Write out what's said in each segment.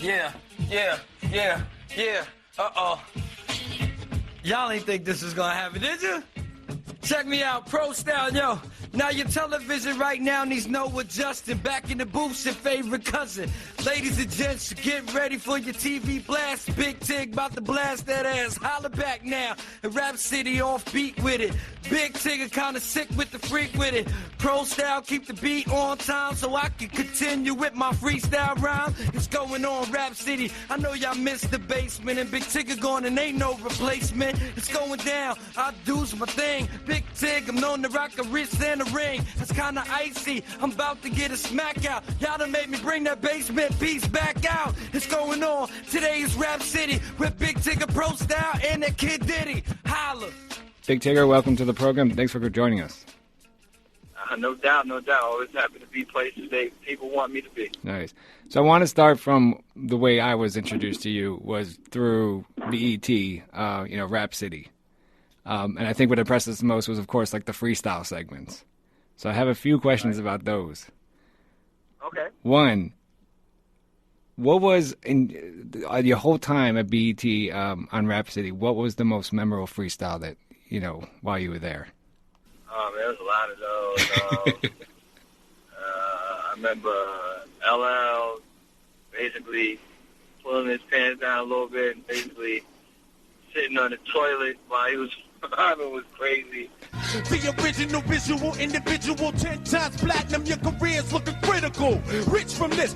Yeah, yeah, yeah, yeah. Uh-oh. Y'all ain't think this was gonna happen, did you? Check me out, Pro Style, yo. Now your television right now needs no adjusting. Back in the booth, your favorite cousin. Ladies and gents, get ready for your TV blast. Big Tig about to blast that ass. Holla back now. Rap City off beat with it. Big Tigger kinda sick with the freak with it. Pro Style keep the beat on time so I can continue with my freestyle rhyme. It's going on Rap City. I know y'all missed the basement and Big Tigger gone and ain't no replacement. It's going down. I do's my thing. Big Tig, I'm known to rock a wrist and a ring. It's kinda icy. I'm about to get a smack out. Y'all done made me bring that basement piece back out. It's going on. Today is Rap City with Big Tigger, Pro Style, and that Kid Diddy. Holla. Big Tigger, welcome to the program. Thanks for joining us. No doubt, no doubt. Always happy to be places people want me to be. Nice. So I want to start from the way I was introduced to you was through BET, Rap City. And I think what impressed us the most was, of course, like the freestyle segments. So I have a few questions about those. Okay. One, what was, in your whole time at BET on Rap City, what was the most memorable freestyle that, while you were there? There was a lot of those. I remember LL basically pulling his pants down a little bit and basically sitting on the toilet while he was rhyming was crazy. The original visual individual, 10 times platinum, your career's looking critical. Rich from this,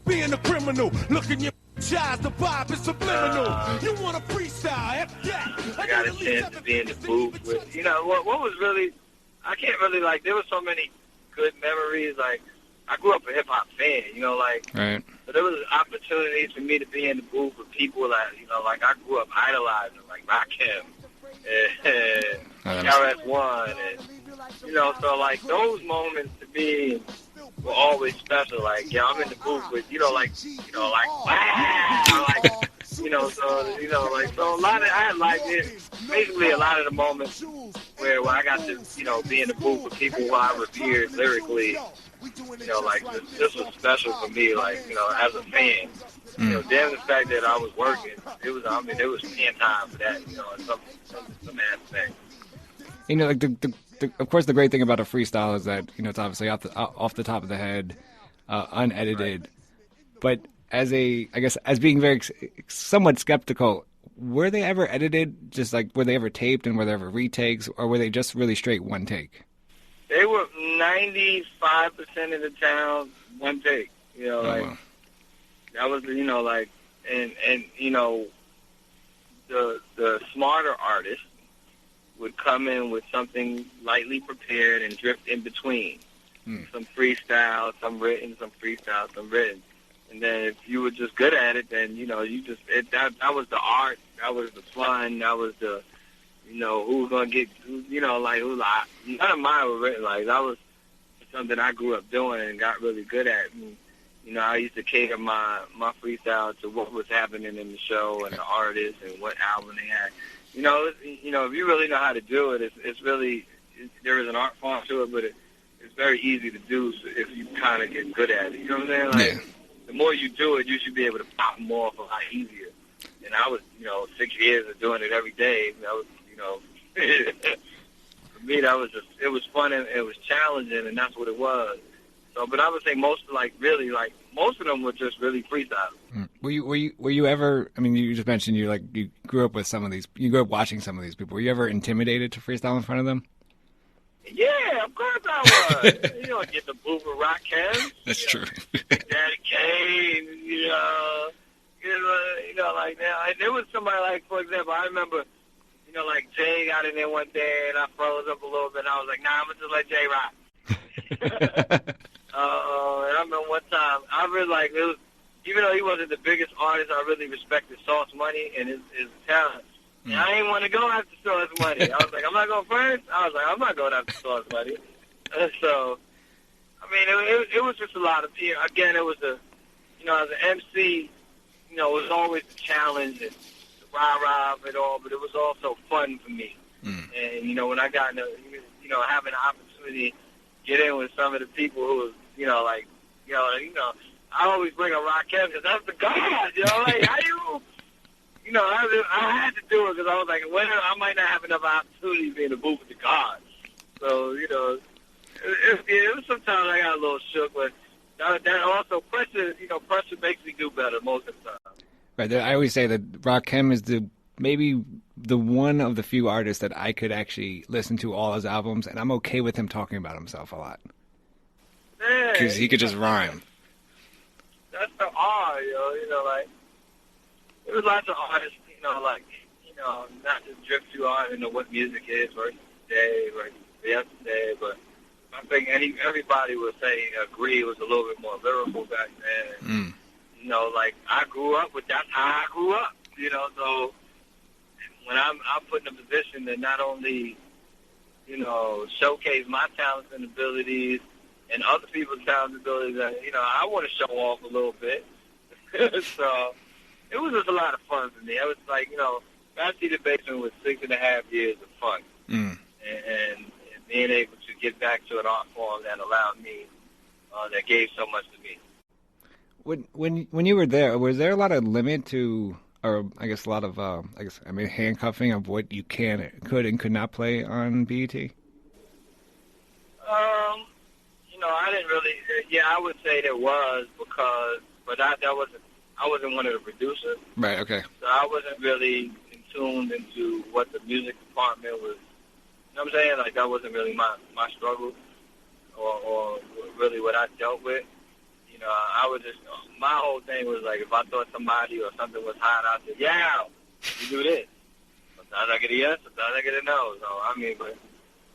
being a criminal. Look in your eyes, the vibe is subliminal. You want a freestyle, F that. I got a chance to be in the booth with, what was really, I can't really, there were so many good memories. I grew up a hip-hop fan, Right. But there was opportunities for me to be in the booth with people that, I grew up idolizing, like Rakim and KRS-One, and, so, those moments to me were always special. I'm in the booth with, wow, so a lot of, I had basically a lot of the moments where I got to, be in the booth with people who I revered lyrically. This was special for me, as a fan. Damn the fact that I was working, it was paying time for that, in some aspect. Of course, the great thing about a freestyle is that, it's obviously off the top of the head, unedited. Right. But as being very somewhat skeptical, were they ever edited? Just were they ever taped and were there ever retakes, or were they just really straight one take? They were 95% of the time one take. That was, the smarter artists would come in with something lightly prepared and drift in between. Some freestyle, some written, some freestyle, some written. And then if you were just good at it, then, that was the art, that was the fun, that was the, who was going to get, none of mine were written. That was something I grew up doing and got really good at. And, I used to cater my freestyle to what was happening in the show and the artists and what album they had. If you really know how to do it, it's really, there is an art form to it, but it's very easy to do if you kind of get good at it. You know what I'm saying? The more you do it, you should be able to pop them off a lot easier. And I was, 6 years of doing it every day. That was, for me, that was it was fun and it was challenging, and that's what it was. So, but I would say most of them were just really freestyle. Were you ever? I mean, you just mentioned you grew up with some of these. You grew up watching some of these people. Were you ever intimidated to freestyle in front of them? Yeah, of course I was. You don't get the booth with Rakim. That's true. Daddy Kane, like now. And there was somebody for example, I remember, Jay got in there one day and I froze up a little bit. And I was like, nah, I'm gonna just let Jay rock. And I remember one time I really it was, even though he wasn't the biggest artist, I really respected Sauce Money and his talent. And I didn't want to go after Sauce Money. I was like, I'm not going first. I was like, I'm not going after Sauce Money. So, I mean, it was just a lot of, again, it was as an MC, it was always a challenge and the rah-rah of it all, but it was also fun for me. And, when I got into, having the opportunity to get in with some of the people who was, I always bring up Rakim because that's the God, you know. Like, how you know, I had to do it because I was like, well, I might not have enough opportunity to be in the booth with the God. So, you know, it was sometimes I got a little shook, but that also pressure makes me do better most of the time. Right. I always say that Rakim is maybe the one of the few artists that I could actually listen to all his albums, and I'm okay with him talking about himself a lot. Because he could just rhyme. That's the R, you know, like, there was lots of artists, you know, like, you know, not to drift too hard into what music is versus today, versus yesterday, but I think everybody would say agree it was a little bit more lyrical back then. Mm. You know, like, I grew up with that's how I grew up, you know, so when I'm put in a position to not only, you know, showcase my talents and abilities and other people's talents and abilities, you know, I want to show off a little bit. So it was just a lot of fun for me. It was like, you know, Backseat the Basement was 6.5 years of fun. Mm. And being able to get back to an art form that allowed me, that gave so much to me. When you were there, was there a lot of limit to, or I guess a lot of, handcuffing of what you could and could not play on BET? You know, I didn't really. Yeah, I would say there was but I wasn't one of the producers. Right. Okay. So I wasn't really tuned into what the music department was. You know what I'm saying? Like, that wasn't really my struggle or really what I dealt with. You know, I was just, my whole thing was like, if I thought somebody or something was hot out there, yeah, you do this. Sometimes I get a yes, sometimes I get a no. So, I mean, but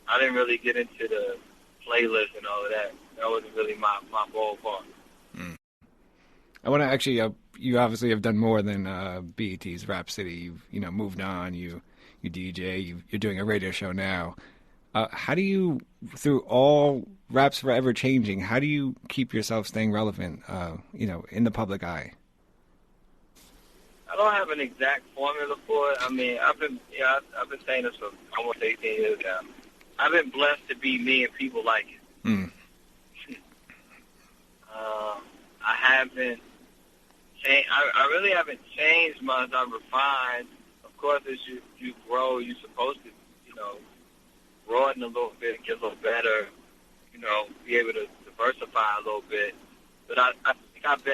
I didn't really get into the playlist and all of that. That wasn't really my ballpark. Mm. I want to actually, you obviously have done more than BET's Rap City. You've, you know, moved on. You DJ. You're doing a radio show now. How do you, through all Rap's forever changing, how do you keep yourself staying relevant, you know, in the public eye? I don't have an exact formula for it. I mean, I've been saying this for almost 18 years now. I've been blessed to be me and people like it. Mm. I haven't changed. I really haven't changed much. I've refined. Of course, as you grow, you're supposed to, you know, broaden a little bit, get a little better, you know, be able to diversify a little bit. But I think I've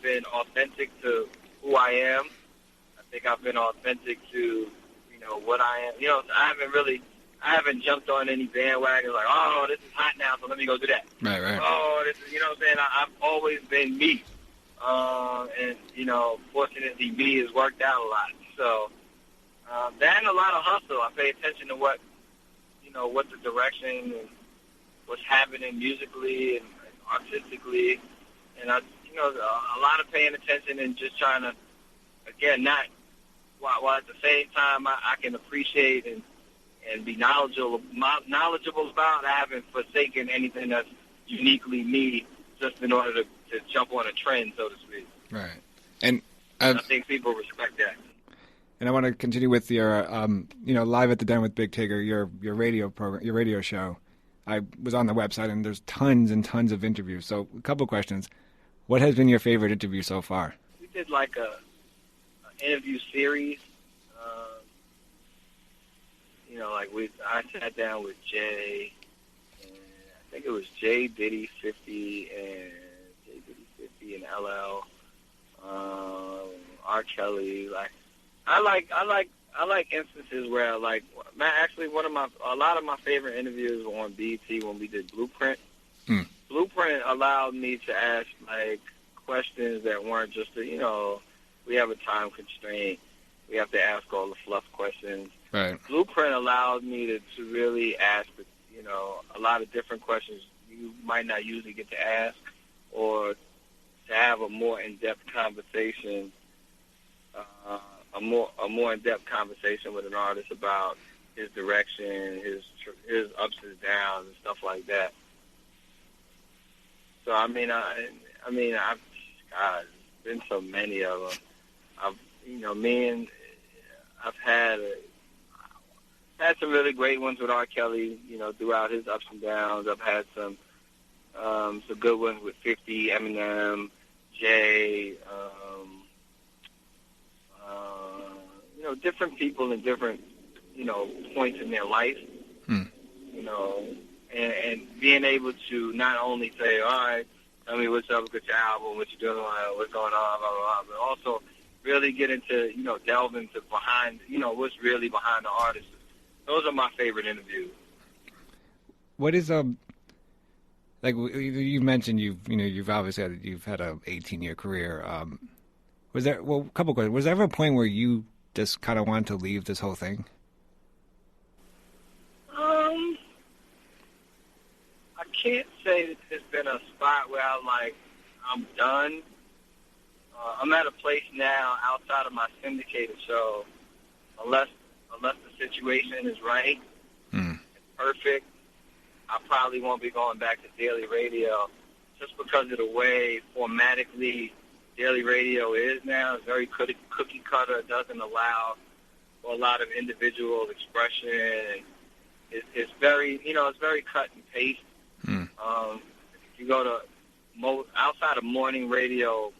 been authentic to who I am. I think I've been authentic to, you know, what I am. You know, I haven't jumped on any bandwagon like, oh, this is hot now, so let me go do that. Right. Oh, this is, you know what I'm saying? I've always been me. And, you know, fortunately, me has worked out a lot. So that and a lot of hustle. I pay attention to what the direction and what's happening musically and artistically. And, a lot of paying attention and just trying to, again, not, while at the same time I can appreciate and be knowledgeable about. I haven't forsaken anything that's uniquely me just in order to jump on a trend, so to speak. Right. And I think people respect that. And I want to continue with your, Live at the Den with Big Tigger, your radio program, your radio show. I was on the website, and there's tons and tons of interviews. So a couple questions. What has been your favorite interview so far? We did like an interview series. I sat down with Jay, and I think it was Jay Diddy 50 and LL, R. Kelly. Like, I like instances where a lot of my favorite interviews were on BET when we did Blueprint. Mm. Blueprint allowed me to ask like questions that weren't just we have a time constraint. We have to ask all the fluff questions. Right. Blueprint allowed me to really ask, a lot of different questions you might not usually get to ask, or to have a more in-depth conversation, a more in-depth conversation with an artist about his direction, his ups and downs, and stuff like that. So I've been so many of them. I've had some really great ones with R. Kelly, throughout his ups and downs. I've had some good ones with 50, Eminem, Jay, different people in different, points in their life, and being able to not only say, all right, tell me what's up with your album, what you're doing, what's going on, blah, blah, blah, but also really get into, delve into behind, what's really behind the artist. Those are my favorite interviews. What is, like you mentioned, you've obviously you've had a 18-year career. Was there, a couple questions. Was there ever a point where you just kind of wanted to leave this whole thing? I can't say that there's been a spot where I'm done. I'm at a place now outside of my syndicated show, unless the situation is right, it's perfect, I probably won't be going back to daily radio just because of the way formatically daily radio is now. It's very cookie cutter. It doesn't allow for a lot of individual expression. It's very, it's very cut and paste. If you go to outside of morning radio,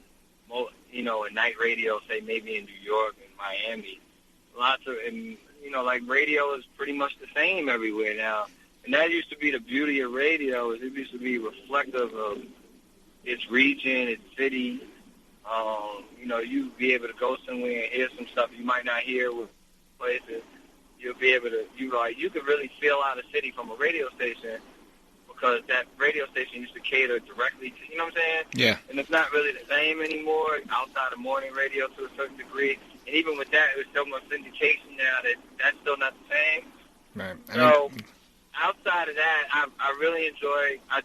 and night radio, say maybe in New York and Miami, radio is pretty much the same everywhere now. And that used to be the beauty of radio, is it used to be reflective of its region, its city. You'd be able to go somewhere and hear some stuff you might not hear with places. You'll be able to, you could really feel out a city from a radio station because that radio station used to cater directly to, you know what I'm saying? Yeah. And it's not really the same anymore outside of morning radio to a certain degree. And even with that, there's so much syndication now that's still not the same. Right. Outside of that, I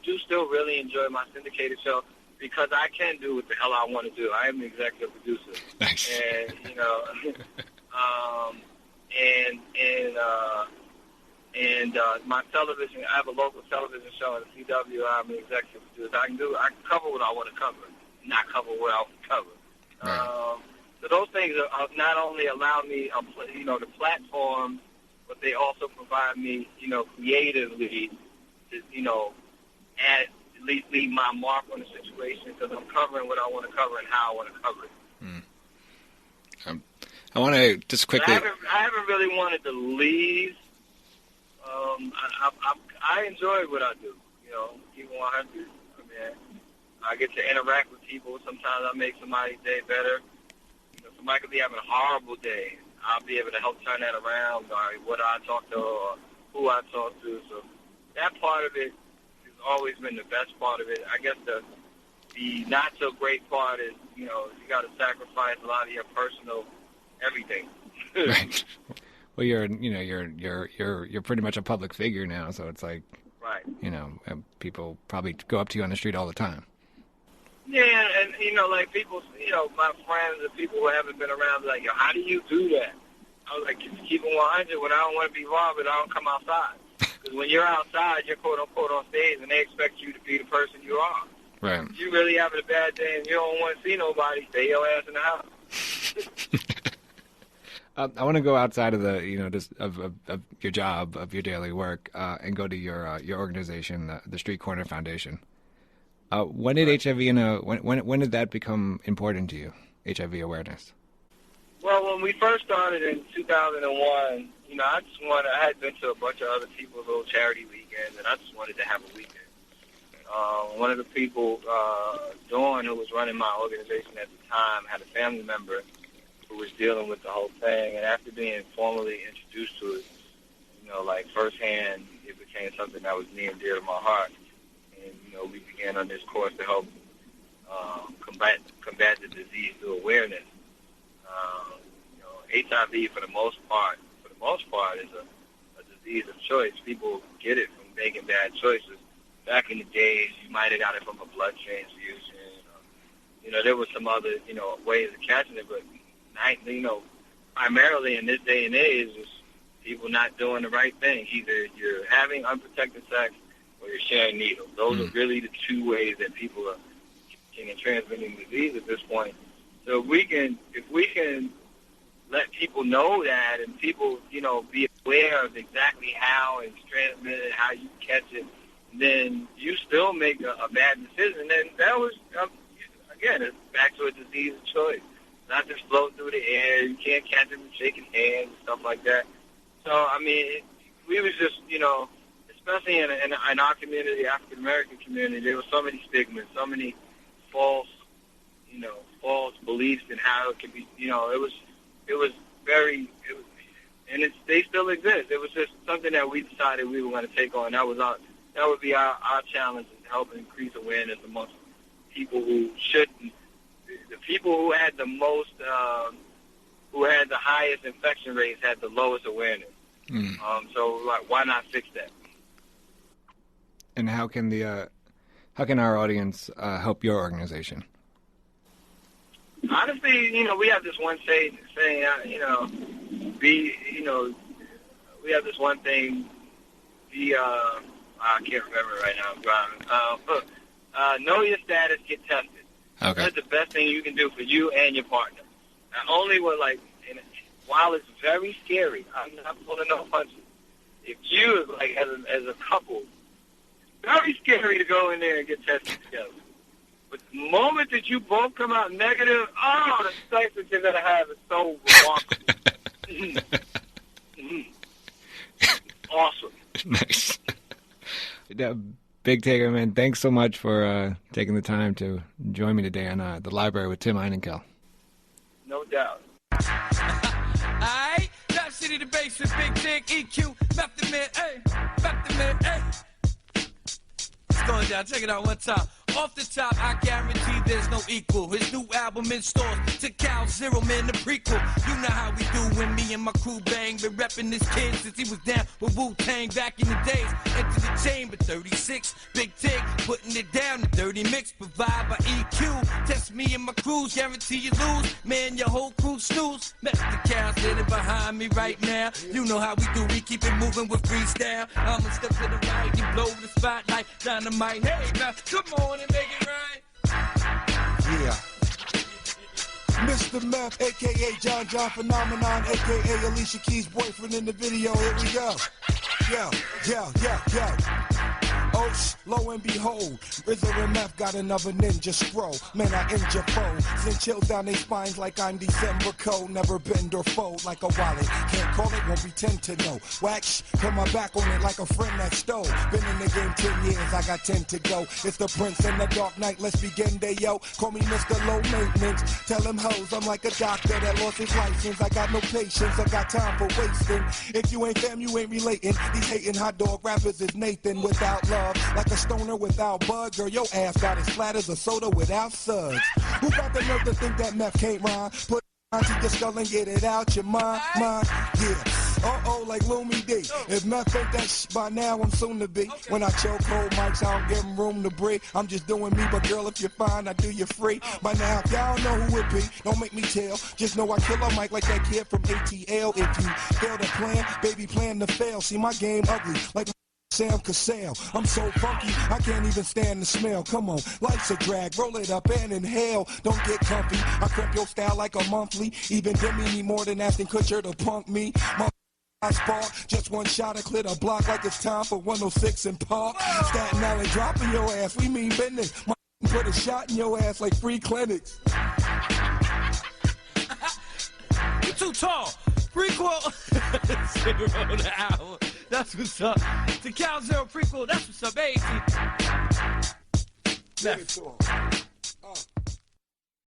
do still really enjoy my syndicated show because I can do what the hell I want to do. I am the executive producer. Nice. And, my television, I have a local television show in the CW. I'm the executive producer. I can cover what I want to cover, not cover what I want to cover. Right. So those things not only allow me, the platform, but they also provide me, creatively to, at least leave my mark on the situation because I'm covering what I want to cover and how I want to cover it. I want to just quickly. I haven't really wanted to leave. I enjoy what I do. Even 100. I mean, I get to interact with people. Sometimes I make somebody's day better. Somebody could be having a horrible day. I'll be able to help turn that around by what I talk to or who I talk to. So that part of it has always been the best part of it. I guess the not so great part is, you got to sacrifice a lot of your personal everything. Right. Well, you're pretty much a public figure now, so it's like, right. People probably go up to you on the street all the time. Yeah, and people, my friends and people who haven't been around, like, how do you do that? I was like, just keep it 100. When I don't want to be robbed, I don't come outside. Because when you're outside, you're quote unquote on stage, and they expect you to be the person you are. Right. If you really having a bad day and you don't want to see nobody, stay your ass in the house. I want to go outside of the, just of your job, of your daily work, and go to your organization, the Street Corner Foundation. When did HIV when did that become important to you? HIV awareness. Well, when we first started in 2001, I had been to a bunch of other people's little charity weekends, and I just wanted to have a weekend. One of the people, Dawn, who was running my organization at the time, had a family member who was dealing with the whole thing, and after being formally introduced to it, firsthand, it became something that was near and dear to my heart. And, we began on this course to help combat the disease through awareness. HIV, for the most part, is a disease of choice. People get it from making bad choices. Back in the days, you might have got it from a blood transfusion. There were some other, ways of catching it, but, primarily in this day and age, it's people not doing the right thing. Either you're having unprotected sex or you're sharing needles. Those are really the two ways that people are getting and transmitting disease at this point. So if we can let people know that and people, be aware of exactly how it's transmitted, how you catch it, then you still make a bad decision. And that was, again, back to a disease of choice. Not just floating through the air. You can't catch them shaking hands and stuff like that. So, I mean, we was just, you know, especially in our community, African American community, there were so many stigmas, so many false beliefs in how it could be. You know, it was very, and they still exist. It was just something that we decided we were going to take on. That would be our challenge, in helping increase awareness amongst people who shouldn't. The people who had the most, who had the highest infection rates, had the lowest awareness. So, like, why not fix that? And how can our audience help your organization? Honestly, you know, we have this one saying, we have this one thing, I can't remember right now, I'm driving. Know your status, get tested. Okay. That's the best thing you can do for you and your partner. Not only while it's very scary, I'm not pulling no punches. If you, like, as a couple, very scary to go in there and get tested together. But the moment that you both come out negative, the sex that you're going to have is so remarkable. Awesome. Nice. Big Tigger, man, thanks so much for taking the time to join me today on The Library with Tim Einenkel. No doubt. Alright, Rap City the bass with Big Tig, EQ, Method Man, hey. It's going down, check it out one time. Off the top, I guarantee there's no equal. His new album in stores, to Cal Zero, man, the prequel. You know how we do when me and my crew bang. Been repping this kid since he was down with Wu-Tang back in the days. Enter the chamber, 36, Big Tig, putting it down, the dirty mix, provide by EQ. Test me and my crews, guarantee you lose. Man, your whole crew snooze. Met the Cal sitting behind me right now. You know how we do, we keep it moving with freestyle. I'ma step to the right, you blow the spotlight, dynamite. Hey, now, come on and make it right. Yeah. Mr. Meth, a.k.a. John Phenomenon, a.k.a. Alicia Keys' boyfriend in the video. Here we go. Yo. Oh, lo and behold, RZA and Meth got another ninja scroll. Man, I end your foe. Send chills down their spines like I'm December cold. Never bend or fold like a wallet. Can't call it, won't pretend to know. Wax, put my back on it like a friend that stole. Been in the game 10 years, I got 10 to go. It's the Prince and the Dark Knight, let's begin day, yo. Call me Mr. Low Maintenance. Tell them hoes I'm like a doctor that lost his license. I got no patience, I got time for wasting. If you ain't fam, you ain't relating. These hating hot dog rappers is Nathan without love. Like a stoner without bud, girl, your ass got as flat as a soda without suds. Who got the nerve to think that Meth can't rhyme? Put onto your skull and get it out your mind, yeah. Like Loomy D. If Meth ain't that by now, I'm soon to be. When I choke hold mics, I don't give them room to breathe. I'm just doing me, but girl, if you're fine, I do you free. By now, if y'all know who it be, don't make me tell. Just know I kill a mic like that kid from ATL. If you fail to plan, baby, plan to fail. See, my game ugly, like Sam Cassell. I'm so funky, I can't even stand the smell. Come on, life's a drag, roll it up and inhale. Don't get comfy, I crimp your style like a monthly. Even Demi need more than Ashton Kutcher to punk me. My spark, just one shot to clear the block like it's time for 106 in Park. Staten Island dropping your ass, we mean business. My put a shot in your ass like free clinics. You too tall. Prequel. 0 the hour. That's what's up. The Cal Zero prequel. That's what's up. Hey,